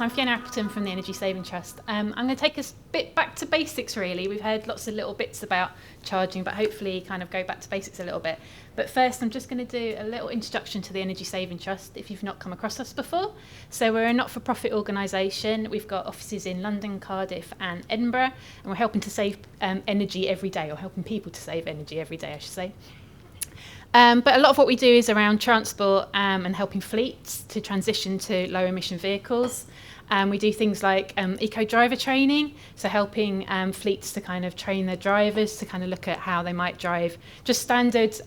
I'm Fiona Appleton from the Energy Saving Trust. I'm going to take us a bit back to basics really. We've heard lots of little bits about charging, but hopefully kind of go back to basics a little bit. But first I'm just going to do a little introduction to the Energy Saving Trust if you've not come across us before. So we're a not-for-profit organisation. We've got offices in London, Cardiff and Edinburgh, and we're helping to save energy every day, or helping people to save energy every day I should say. But a lot of what we do is around transport and helping fleets to transition to low emission vehicles. We do things like eco driver training, so helping fleets to kind of train their drivers to kind of look at how they might drive just standard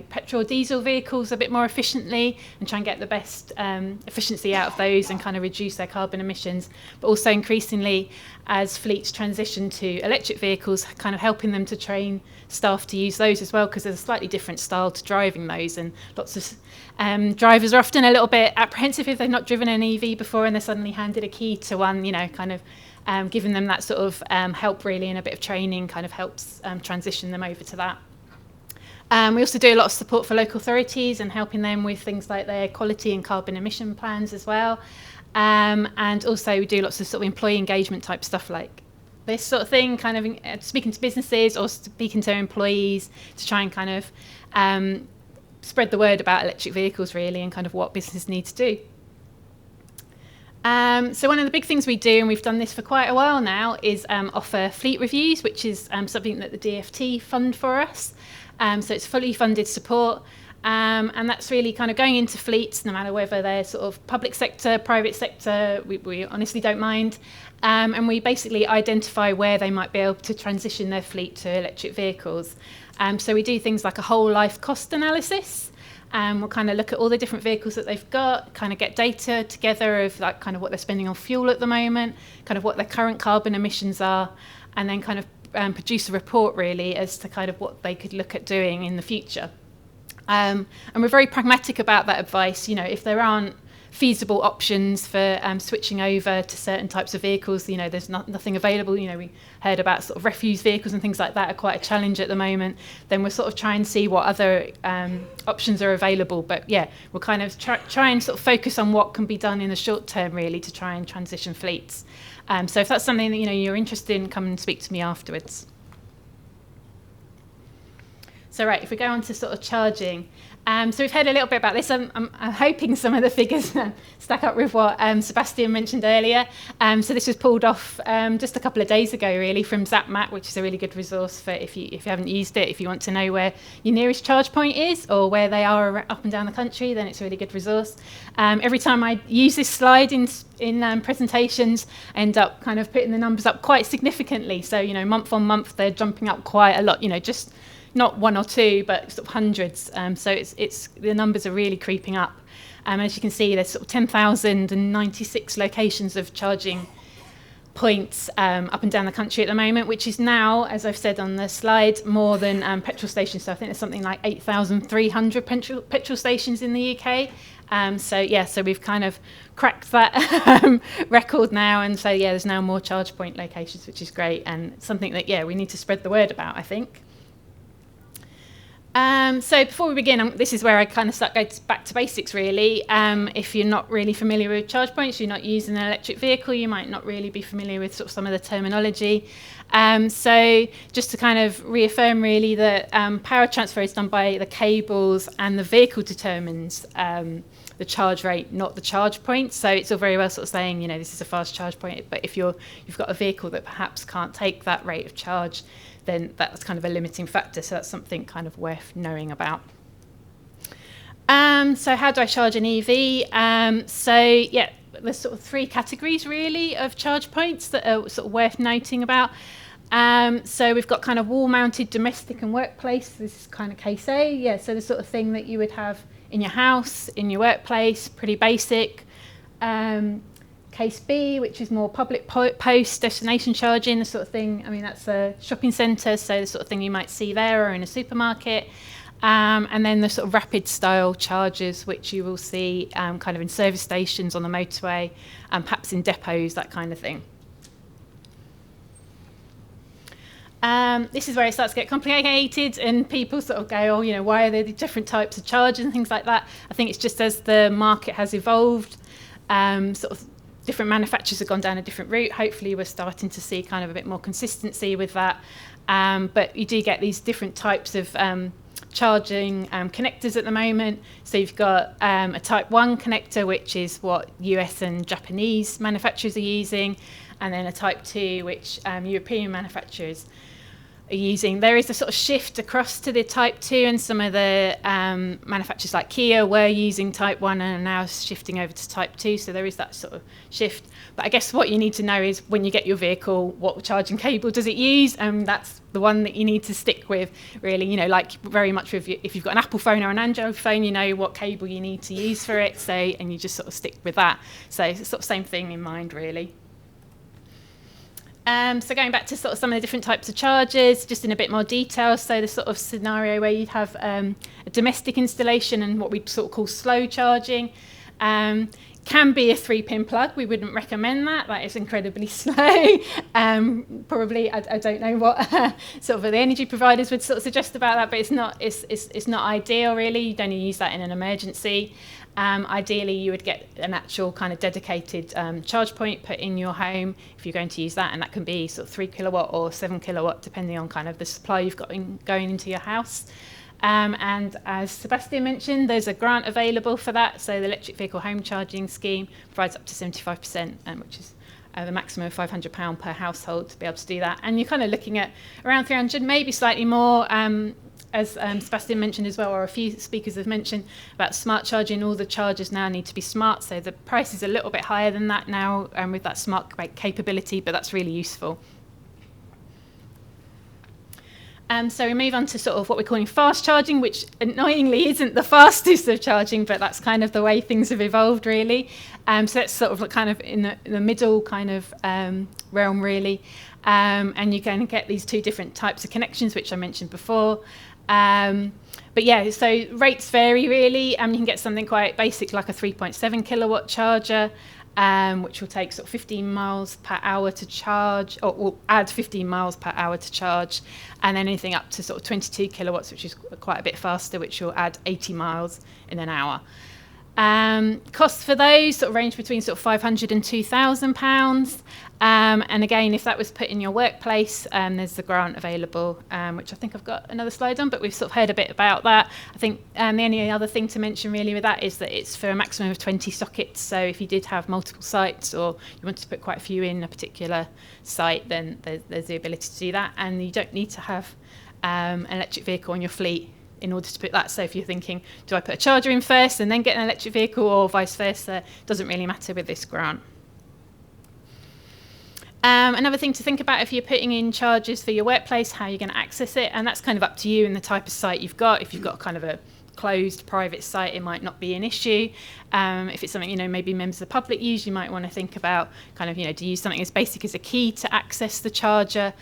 petrol or diesel vehicles a bit more efficiently and try and get the best efficiency out of those and kind of reduce their carbon emissions. But also increasingly, as fleets transition to electric vehicles, kind of helping them to train staff to use those as well, because there's a slightly different style to driving those, and lots of drivers are often a little bit apprehensive if they've not driven an EV before and they're suddenly handed a key to one, kind of giving them that sort of help really, and a bit of training kind of helps transition them over to that. We also do a lot of support for local authorities and helping them with things like their quality and carbon emission plans as well. And also we do lots of sort of employee engagement type stuff like this sort of thing, kind of speaking to businesses or speaking to employees to try and kind of spread the word about electric vehicles really, and kind of what business needs to do. So one of the big things we do, and we've done this for quite a while now, is offer fleet reviews, which is something that the DFT fund for us. So it's fully funded support. And that's really kind of going into fleets, no matter whether they're sort of public sector, private sector, we honestly don't mind. And we basically identify where they might be able to transition their fleet to electric vehicles. So we do things like a whole life cost analysis. We'll kind of look at all the different vehicles that they've got, kind of get data together of like kind of what they're spending on fuel at the moment, kind of what their current carbon emissions are, and then kind of produce a report really as to kind of what they could look at doing in the future. And we're very pragmatic about that advice. If there aren't feasible options for switching over to certain types of vehicles, there's nothing available. We heard about sort of refuse vehicles and things like that are quite a challenge at the moment. Then we'll sort of try and see what other options are available. But yeah, we'll kind of try and sort of focus on what can be done in the short term really to try and transition fleets. So if that's something that you're interested in, come and speak to me afterwards. So right, if we go on to sort of charging, so we've heard a little bit about this. I'm hoping some of the figures stack up with what Sebastian mentioned earlier. So this was pulled off just a couple of days ago, really, from ZapMap, which is a really good resource for if you haven't used it. If you want to know where your nearest charge point is or where they are up and down the country, then it's a really good resource. Every time I use this slide in presentations, I end up kind of putting the numbers up quite significantly. So month on month, they're jumping up quite a lot. Just not one or two, but sort of hundreds. So it's the numbers are really creeping up. As you can see, there's sort of 10,096 locations of charging points up and down the country at the moment, which is now, as I've said on the slide, more than petrol stations. So I think there's something like 8,300 petrol stations in the UK. So we've kind of cracked that record now, and so there's now more charge point locations, which is great, and something that we need to spread the word about, I think. So before we begin, this is where I kind of start going back to basics really. If you're not really familiar with charge points, you're not using an electric vehicle, you might not really be familiar with sort of some of the terminology. So just to kind of reaffirm really that power transfer is done by the cables, and the vehicle determines the charge rate, not the charge point. So it's all very well sort of saying, this is a fast charge point, but if you've got a vehicle that perhaps can't take that rate of charge, then that's kind of a limiting factor. So that's something kind of worth knowing about. So how do I charge an EV? There's sort of three categories really of charge points that are sort of worth noting about. So we've got kind of wall-mounted domestic and workplace. This is kind of case A. So the sort of thing that you would have in your house, in your workplace, pretty basic. Case B, which is more public post destination charging, the sort of thing. I mean, that's a shopping centre, so the sort of thing you might see there, or in a supermarket. And then the sort of rapid style chargers, which you will see kind of in service stations on the motorway, and perhaps in depots, that kind of thing. This is where it starts to get complicated, and people sort of go, why are there different types of chargers and things like that? I think it's just as the market has evolved, sort of different manufacturers have gone down a different route. Hopefully we're starting to see kind of a bit more consistency with that. But you do get these different types of charging connectors at the moment. So you've got a type 1 connector, which is what US and Japanese manufacturers are using, and then a type 2, which European manufacturers are using. There is a sort of shift across to the type 2, and some of the manufacturers like Kia were using type 1 and are now shifting over to type 2, so there is that sort of shift. But I guess what you need to know is when you get your vehicle, what charging cable does it use, and that's the one that you need to stick with, really. You know, like very much with if you've got an Apple phone or an Android phone, you know what cable you need to use for it, so, and you just sort of stick with that. So it's sort of same thing in mind, really. So going back to sort of some of the different types of chargers, just in a bit more detail. So the sort of scenario where you'd have a domestic installation and what we sort of call slow charging. Can be a 3-pin plug. We wouldn't recommend that. That is incredibly slow. Probably, I don't know what sort of the energy providers would sort of suggest about that, but it's not ideal, really. You'd only use that in an emergency. Ideally, you would get an actual kind of dedicated charge point put in your home if you're going to use that, and that can be sort of 3 kilowatt or 7 kilowatt, depending on kind of the supply you've got going into your house. And as Sebastian mentioned, there's a grant available for that. So the Electric Vehicle Home Charging Scheme provides up to 75%, which is the maximum of £500 per household to be able to do that. And you're kind of looking at around 300, maybe slightly more. As Sebastian mentioned as well, or a few speakers have mentioned about smart charging. All the chargers now need to be smart, so the price is a little bit higher than that now with that smart capability, but that's really useful. So we move on to sort of what we're calling fast charging, which annoyingly isn't the fastest of charging, but that's kind of the way things have evolved, really. So it's sort of kind of in the middle kind of realm, really. And you're going to get these two different types of connections, which I mentioned before. But yeah, so rates vary, really. You can get something quite basic like a 3.7 kilowatt charger, which will take sort of 15 miles per hour to charge, or will add 15 miles per hour to charge, and then anything up to sort of 22 kilowatts, which is quite a bit faster, which will add 80 miles in an hour. Costs for those sort of range between sort of £500 and £2,000. And again, if that was put in your workplace, there's the grant available, which I think I've got another slide on, but we've sort of heard a bit about that. I think the only other thing to mention really with that is that it's for a maximum of 20 sockets. So if you did have multiple sites, or you wanted to put quite a few in a particular site, then there's the ability to do that. And you don't need to have an electric vehicle on your fleet in order to put that. So if you're thinking, do I put a charger in first and then get an electric vehicle, or vice versa, doesn't really matter with this grant. Another thing to think about if you're putting in chargers for your workplace, how you're going to access it, and that's kind of up to you and the type of site you've got. If you've got kind of a closed private site, it might not be an issue. If it's something, maybe members of the public use, you might want to think about kind of, do you use something as basic as a key to access the charger,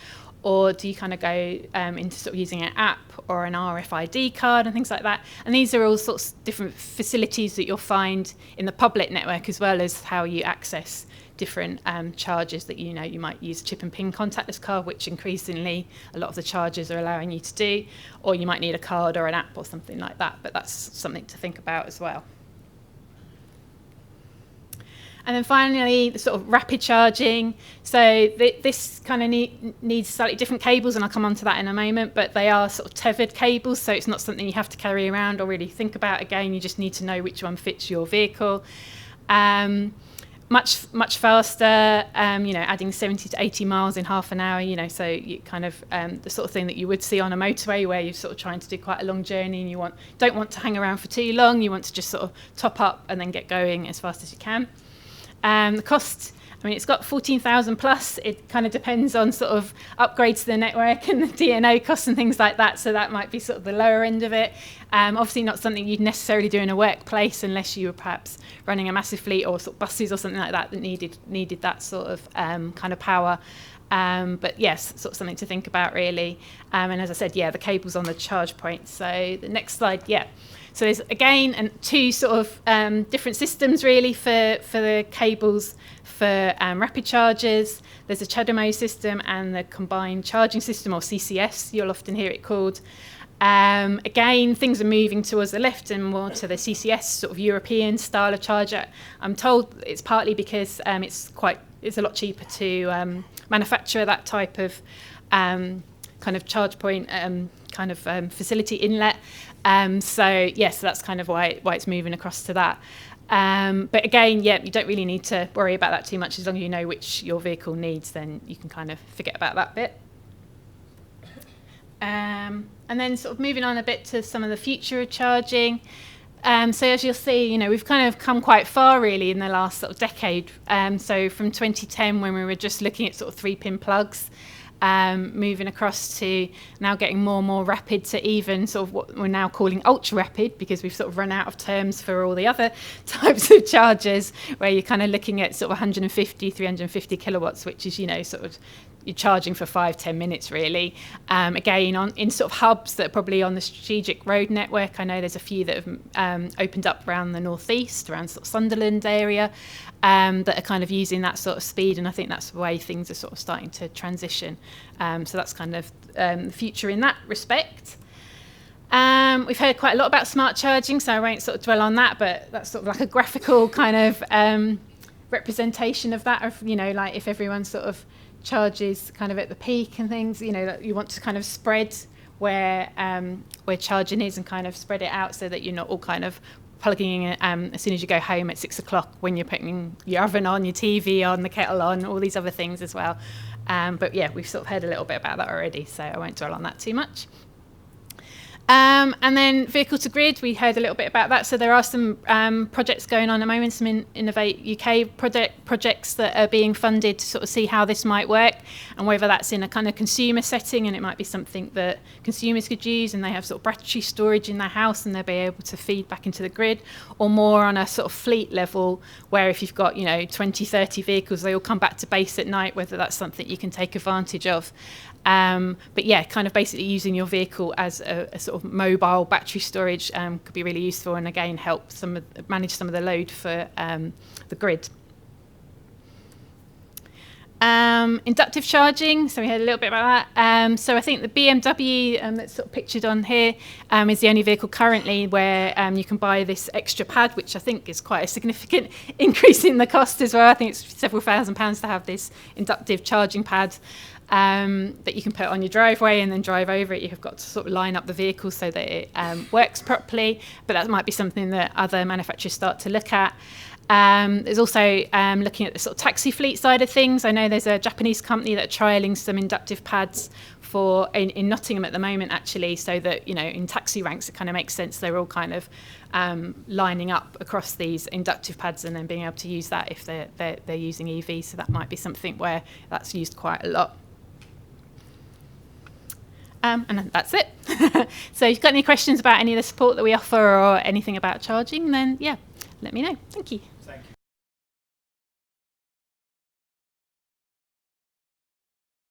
or do you kind of go into sort of using an app or an RFID card and things like that? And these are all sorts of different facilities that you'll find in the public network, as well as how you access different chargers that you might use a chip and pin contactless card, which increasingly a lot of the chargers are allowing you to do, or you might need a card or an app or something like that, but that's something to think about as well. And then finally, the sort of rapid charging. So this kind of needs slightly different cables, and I'll come on to that in a moment, but they are sort of tethered cables, so it's not something you have to carry around or really think about. Again, you just need to know which one fits your vehicle. Much faster, adding 70 to 80 miles in half an hour, so you kind of the sort of thing that you would see on a motorway, where you're sort of trying to do quite a long journey and you don't want to hang around for too long. You want to just sort of top up and then get going as fast as you can. The cost, it's got 14,000 plus. It kind of depends on sort of upgrades to the network and the DNO costs and things like that. So that might be sort of the lower end of it. Obviously not something you'd necessarily do in a workplace unless you were perhaps running a massive fleet or sort of buses or something like that needed that sort of kind of power. But yes, sort of something to think about, really. And as I said, the cable's on the charge point. So the next slide, So there's, again, two sort of different systems, really, for the cables for rapid chargers. There's a CHAdeMO system and the combined charging system, or CCS, you'll often hear it called. Again, things are moving towards the left and more to the CCS sort of European style of charger. I'm told it's partly because it's a lot cheaper to manufacture that type of kind of charge point facility inlet. So that's kind of why it's moving across to that. But again, you don't really need to worry about that too much. As long as you know which your vehicle needs, then you can kind of forget about that bit. And then sort of moving on a bit to some of the future of charging. So as you'll see, we've kind of come quite far really in the last sort of decade. So from 2010, when we were just looking at sort of 3-pin plugs, moving across to now getting more and more rapid to even sort of what we're now calling ultra rapid, because we've sort of run out of terms for all the other types of chargers, where you're kind of looking at sort of 150, 350 kilowatts, which is, sort of you're charging for 5-10 minutes really. Again, in sort of hubs that are probably on the strategic road network. I know there's a few that have opened up around the northeast, around sort of Sunderland area, that are kind of using that sort of speed, and I think that's the way things are sort of starting to transition. So that's kind of the future in that respect. We've heard quite a lot about smart charging, so I won't sort of dwell on that, but that's sort of like a graphical kind of representation of that, of like if everyone sort of charges kind of at the peak and things, that you want to kind of spread where charging is and kind of spread it out so that you're not all kind of plugging in as soon as you go home at 6 o'clock when you're putting your oven on, your TV on, the kettle on, all these other things as well. But we've sort of heard a little bit about that already, so I won't dwell on that too much. And then vehicle to grid, we heard a little bit about that. So there are some projects going on at the moment, some Innovate UK projects that are being funded to sort of see how this might work, and whether that's in a kind of consumer setting, and it might be something that consumers could use, and they have sort of battery storage in their house and they'll be able to feed back into the grid, or more on a sort of fleet level, where if you've got 20, 30 vehicles, they all come back to base at night, whether that's something you can take advantage of. But kind of basically using your vehicle as a sort of mobile battery storage could be really useful, and again help manage some of the load for the grid. Inductive charging, so we heard a little bit about that. So I think the BMW that's sort of pictured on here is the only vehicle currently where you can buy this extra pad, which I think is quite a significant increase in the cost as well. I think it's several £1,000s to have this inductive charging pad that you can put on your driveway and then drive over it. You've got to sort of line up the vehicle so that it works properly, but that might be something that other manufacturers start to look at. There's also looking at the sort of taxi fleet side of things. I know there's a Japanese company that are trialling some inductive pads in Nottingham at the moment, actually, so that in taxi ranks it kind of makes sense. They're all kind of lining up across these inductive pads and then being able to use that if they're using EV. So that might be something where that's used quite a lot. And that's it. So if you've got any questions about any of the support that we offer or anything about charging, then let me know. Thank you.